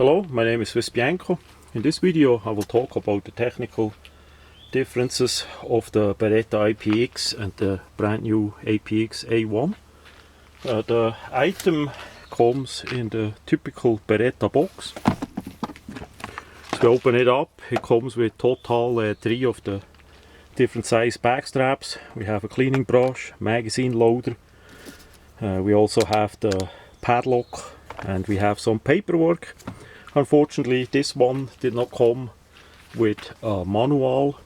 Hello, my name is Swiss Bianco. In this video I will talk about the technical differences of the Beretta IPX and the brand new APX A1. The item comes in the typical Beretta box. So we open it up, it comes with total 3 of the different size back straps. We have a cleaning brush, magazine loader, we also have the padlock, and we have some paperwork. Unfortunately, this one did not come with a manual.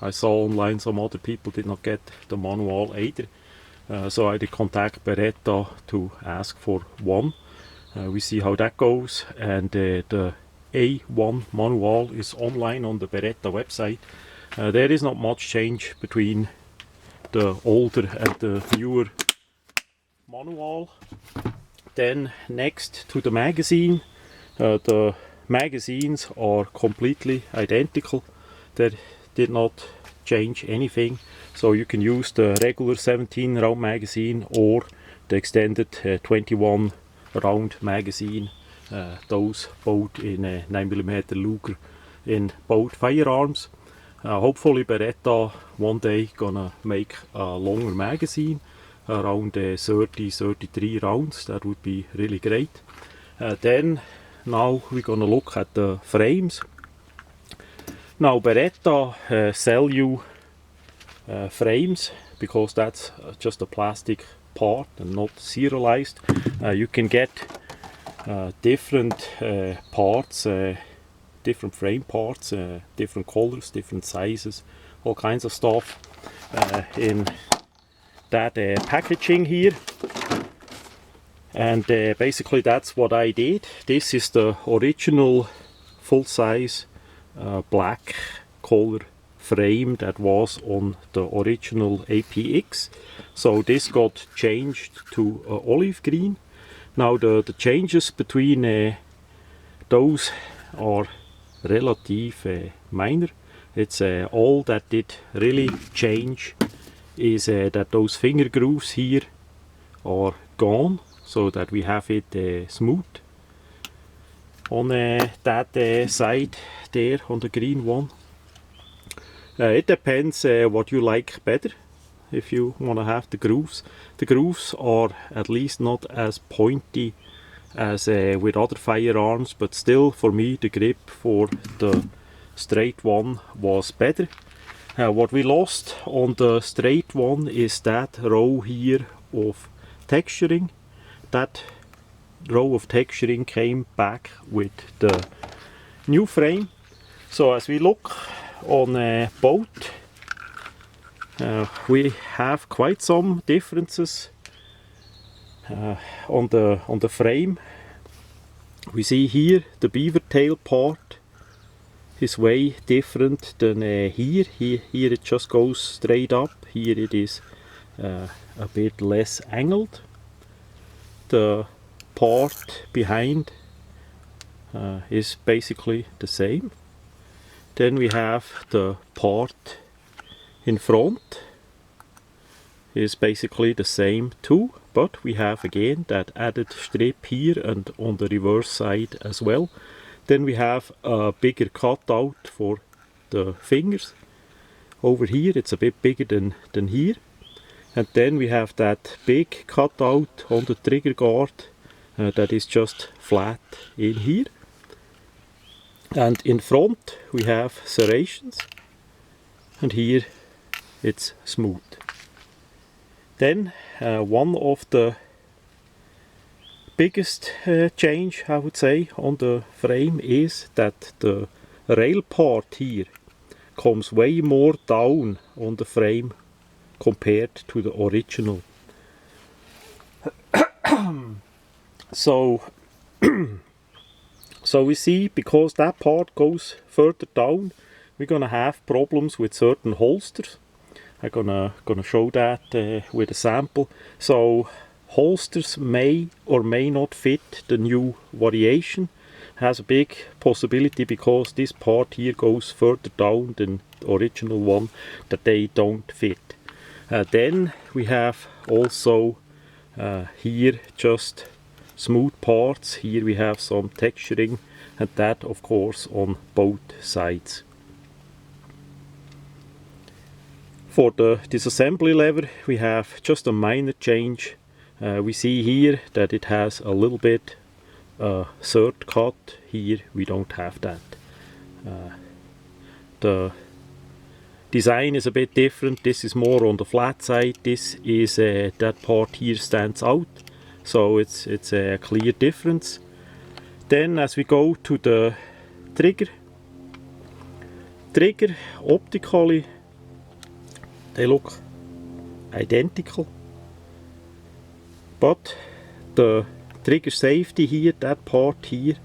I saw online some other people did not get the manual either. So I did contact Beretta to ask for one. We see how that goes, and the A1 manual is online on the Beretta website. There is not much change between the older and the newer manual. Then next to the magazine, the magazines are completely identical. They did not change anything, so you can use the regular 17 round magazine or the extended 21 round magazine, those both in a 9mm Luger in both firearms. Hopefully Beretta one day gonna make a longer magazine around 30-33 rounds. That would be really great. Then now we're gonna look at the frames. Now Beretta sell you frames because that's just a plastic part and not serialized. You can get different parts, different frame parts, different colors, different sizes, all kinds of stuff in that packaging here. And basically that's what I did. This is the original full-size black color frame that was on the original APX. So this got changed to olive green. Now the changes between those are relative minor. It's all that did really change is that those finger grooves here are gone, so that we have it smooth on that side there on the green one. It depends what you like better. If you want to have the grooves are at least not as pointy as with other firearms, but still for me the grip for the straight one was better. What we lost on the straight one is that row here of texturing. That row of texturing came back with the new frame. So as we look on both, we have quite some differences on the frame. We see here the beaver tail part is way different than here. Here it just goes straight up. Here it is a bit less angled. The part behind is basically the same. Then we have the part in front is basically the same too, but we have again that added strip here and on the reverse side as well. Then we have a bigger cutout for the fingers. Over here it's a bit bigger than here. And then we have that big cutout on the trigger guard that is just flat in here. And in front we have serrations, and here it's smooth. Then one of the biggest change, I would say, on the frame is that the rail part here comes way more down on the frame compared to the original. So we see, because that part goes further down, we're gonna have problems with certain holsters. I'm gonna show that with a sample. So holsters may or may not fit the new variation. Has a big possibility, because this part here goes further down than the original one, that they don't fit. Then we have also here just smooth parts. Here we have some texturing, and that of course on both sides. For the disassembly lever we have just a minor change. We see here that it has a little bit third cut. Here we don't have that. The design is a bit different. This is more on the flat side. This is that part here stands out, so it's a clear difference. Then as we go to the trigger optically they look identical, but the trigger safety here, that part here,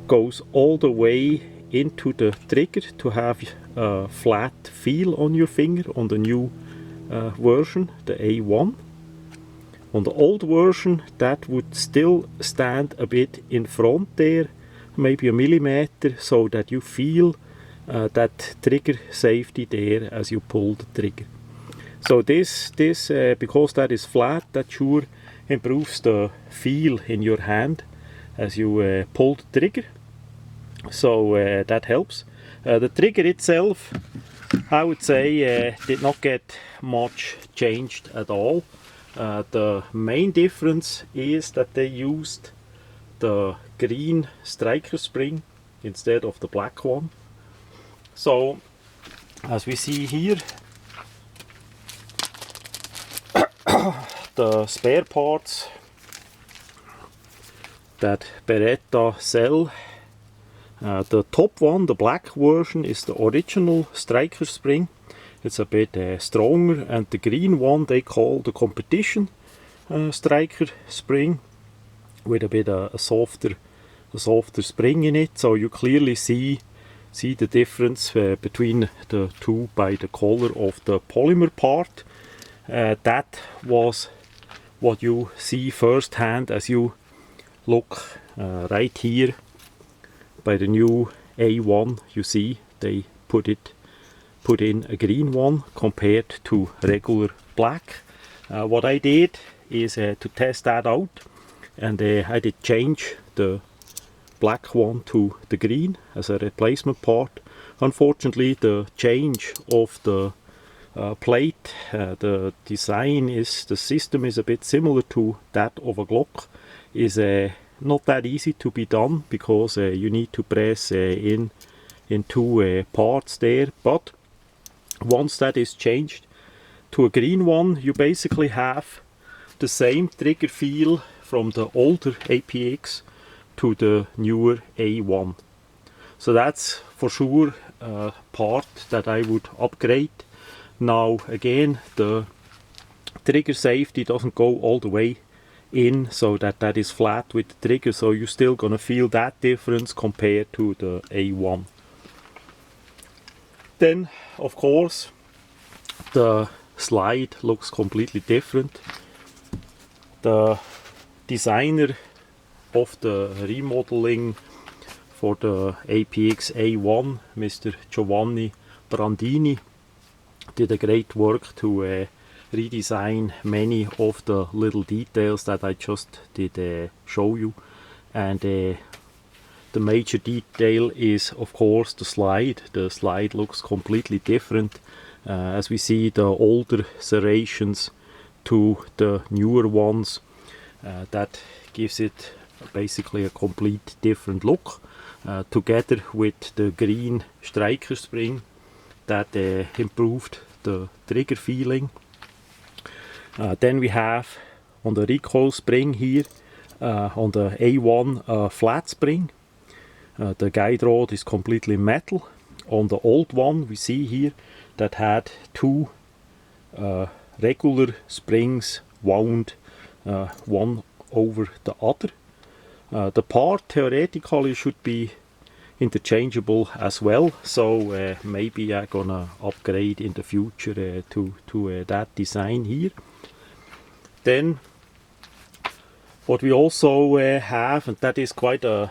goes all the way into the trigger to have a flat feel on your finger on the new version, the A1. On the old version that would still stand a bit in front there, maybe a millimeter, so that you feel that trigger safety there as you pull the trigger. So this because that is flat, that sure improves the feel in your hand as you pull the trigger. So that helps. The trigger itself, I would say, did not get much changed at all. The main difference is that they used the green striker spring instead of the black one. So as we see here, the spare parts that Beretta sell, the top one, the black version, is the original striker spring. It's a bit stronger, and the green one they call the competition striker spring, with a bit a softer spring in it. So you clearly see the difference between the two by the color of the polymer part. That was what you see firsthand as you look right here by the new A1. You see they put in a green one compared to regular black. What I did is to test that out, and I did change the black one to the green as a replacement part. Unfortunately, the change of the plate, the design is, the system is a bit similar to that of a Glock, is not that easy to be done, because you need to press in two parts there. But once that is changed to a green one, you basically have the same trigger feel from the older APX to the newer A1. So that's for sure a part that I would upgrade. Now again, the trigger safety doesn't go all the way in, so that is flat with the trigger, so you're still gonna feel that difference compared to the A1. Then of course the slide looks completely different. The designer of the remodeling for the APX A1, Mr. Giovanni Brandini, did a great work to redesign many of the little details that I just did show you. And the major detail is of course the slide. The slide looks completely different as we see the older serrations to the newer ones. That gives it basically a complete different look, together with the green striker spring that improved the trigger feeling. Then we have on the recoil spring here, on the A1, a flat spring. The guide rod is completely metal. On the old one we see here that had two regular springs wound one over the other. The part theoretically should be interchangeable as well, so maybe I'm gonna upgrade in the future to that design here. Then what we also have, and that is quite a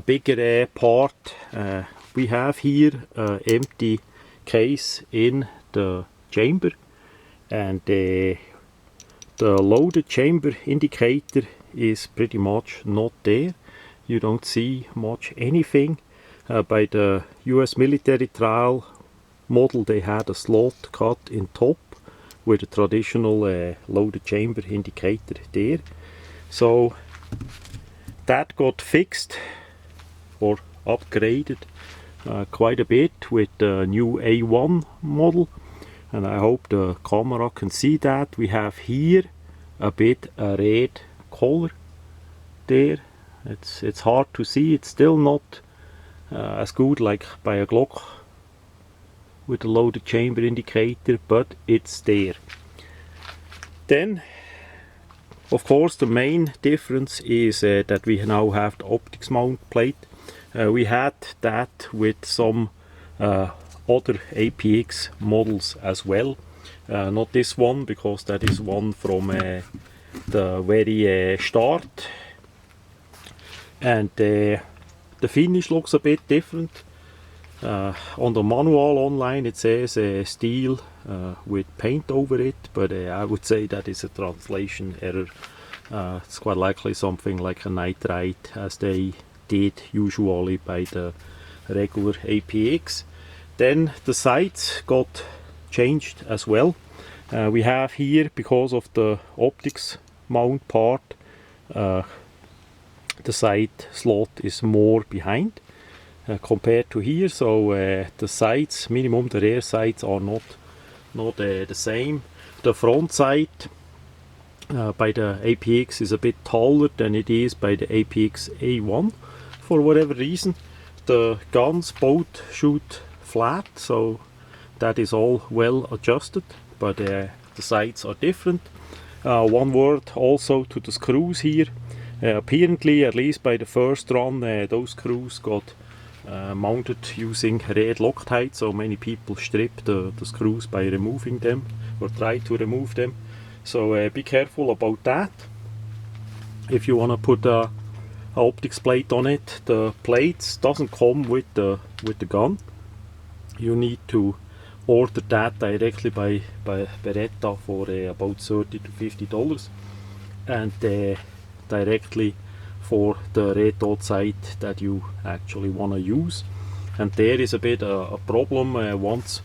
bigger part, we have here an empty case in the chamber, and the the loaded chamber indicator is pretty much not there. You don't see much anything. By the US military trial model they had a slot cut in top with a traditional loaded chamber indicator there. So that got fixed or upgraded quite a bit with the new A1 model, and I hope the camera can see that. We have here a bit a red color there. It's hard to see. It's still not as good like by a Glock with the loaded chamber indicator, but it's there. Then of course the main difference is that we now have the optics mount plate. We had that with some other APX models as well. Not this one, because that is one from the very start, and the finish looks a bit different. On the manual online it says steel with paint over it, but I would say that is a translation error. It's quite likely something like a nitride, as they did usually by the regular APX. Then the sights got changed as well. We have here, because of the optics mount part, the sight slot is more behind compared to here. So the sights, minimum the rear sights, are not the same. The front sight by the APX is a bit taller than it is by the APX A1 for whatever reason. The guns both shoot flat, so that is all well adjusted, but the sights are different. One word also to the screws here. Apparently, at least by the first run, those screws got mounted using red Loctite, so many people strip the screws by removing them or try to remove them. So be careful about that. If you want to put a optics plate on it, the plates doesn't come with the gun. You need to order that directly by Beretta for about $30 to $50, and directly for the red dot sight that you actually want to use. And there is a bit a problem once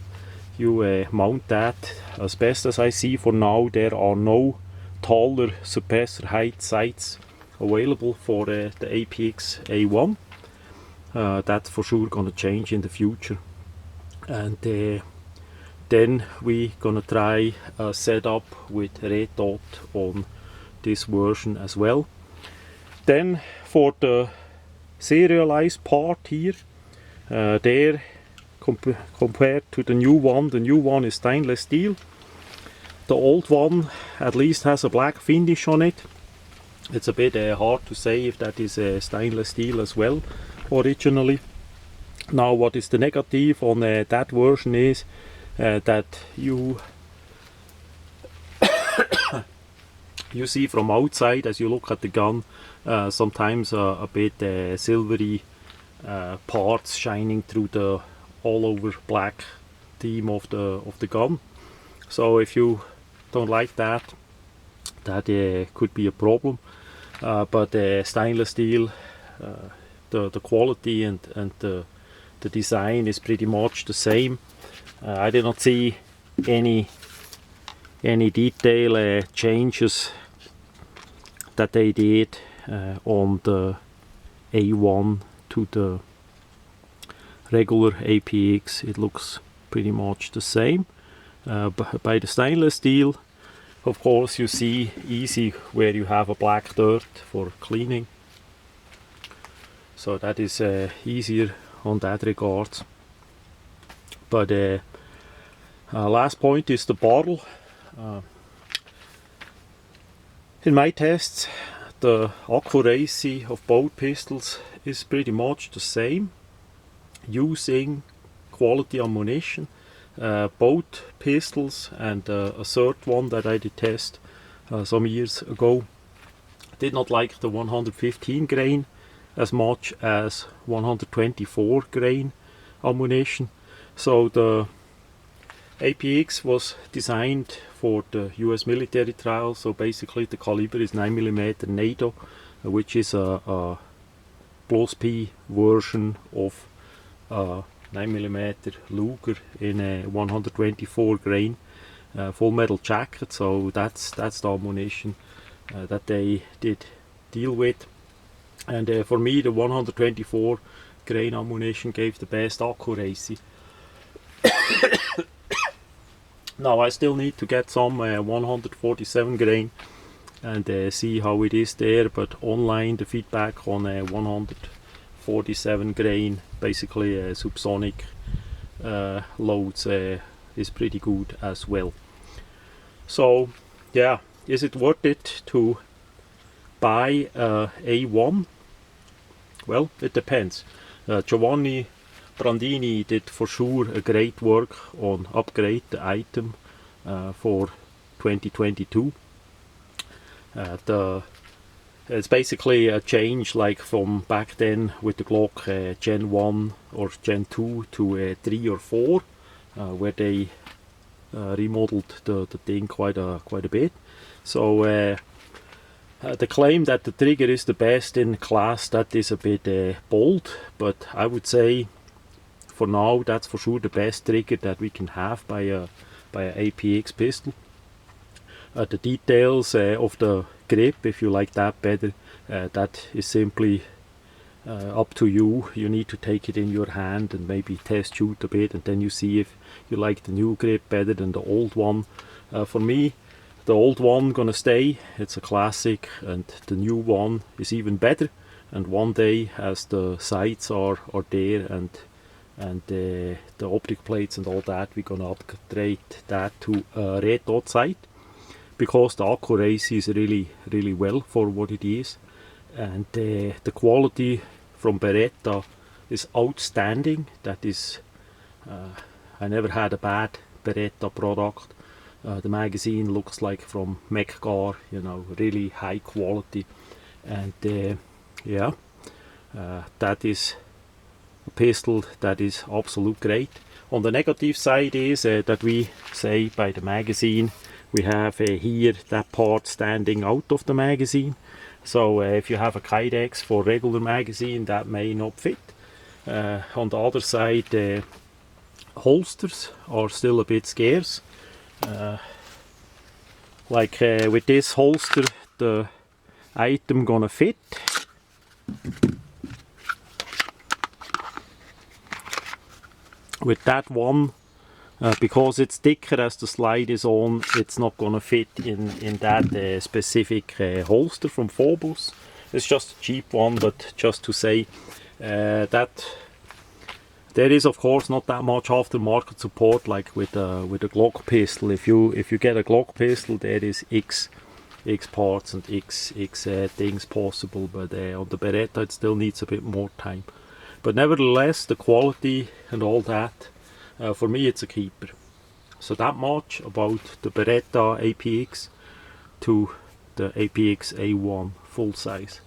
you mount that. As best as I see for now, there are no taller suppressor height sights available for the APX A1. That's for sure gonna change in the future, and then we gonna try a setup with red dot on this version as well. Then for the serialized part here, there compared to the new one is stainless steel. The old one at least has a black finish on it. It's a bit hard to say if that is stainless steel as well originally. Now what is the negative on that version is that you you see from outside, as you look at the gun, sometimes a bit silvery parts shining through the all over black theme of the gun. So if you don't like that, that could be a problem. But stainless steel, the quality and the design is pretty much the same. I did not see any detail changes that they did on the A1 to the regular APX. It looks pretty much the same. By the stainless steel, of course, you see easy where you have a black dirt for cleaning, so that is easier on that regards. But last point is the barrel. In my tests, the accuracy of both pistols is pretty much the same, using quality ammunition. Both pistols and a third one that I did test some years ago did not like the 115 grain as much as 124 grain ammunition. So the APX was designed for the US military trial, so basically the caliber is 9mm NATO, which is a plus P version of 9mm Luger in a 124 grain full metal jacket. So that's the ammunition that they did deal with, and for me the 124 grain ammunition gave the best accuracy. Now I still need to get some 147 grain and see how it is there, but online the feedback on 147 grain, basically subsonic loads, is pretty good as well. So yeah, is it worth it to buy A1? Well, it depends. Giovanni Brandini did for sure a great work on upgrade the item for 2022. It's basically a change like from back then with the Glock Gen 1 or Gen 2 to 3 or 4, where they remodeled the thing quite a bit. So the claim that the trigger is the best in class, that is a bit bold, but I would say for now that's for sure the best trigger that we can have by a APX pistol. The details of the grip, if you like that better, that is simply up to you. You need to take it in your hand and maybe test shoot a bit, and then you see if you like the new grip better than the old one. For me, the old one gonna stay, it's a classic, and the new one is even better. And one day, as the sights are there and the optic plates and all that, we're gonna upgrade that to a red dot sight, because the accuracy is really well for what it is, and the quality from Beretta is outstanding. That is, I never had a bad Beretta product. The magazine looks like from Mechgar, you know, really high quality, and yeah, that is a pistol that is absolute great. On the negative side is that we say by the magazine we have here that part standing out of the magazine. So if you have a Kydex for regular magazine, that may not fit. On the other side, holsters are still a bit scarce. Like with this holster, the item gonna fit. With that one, because it's thicker as the slide is on, it's not gonna fit in that specific holster from Phobos. It's just a cheap one, but just to say that there is of course not that much aftermarket support like with a Glock pistol. If you get a Glock pistol, there is X parts and X things possible, but on the Beretta it still needs a bit more time. But nevertheless, the quality and all that, for me it's a keeper. So that much about the Beretta APX to the APX A1 full size.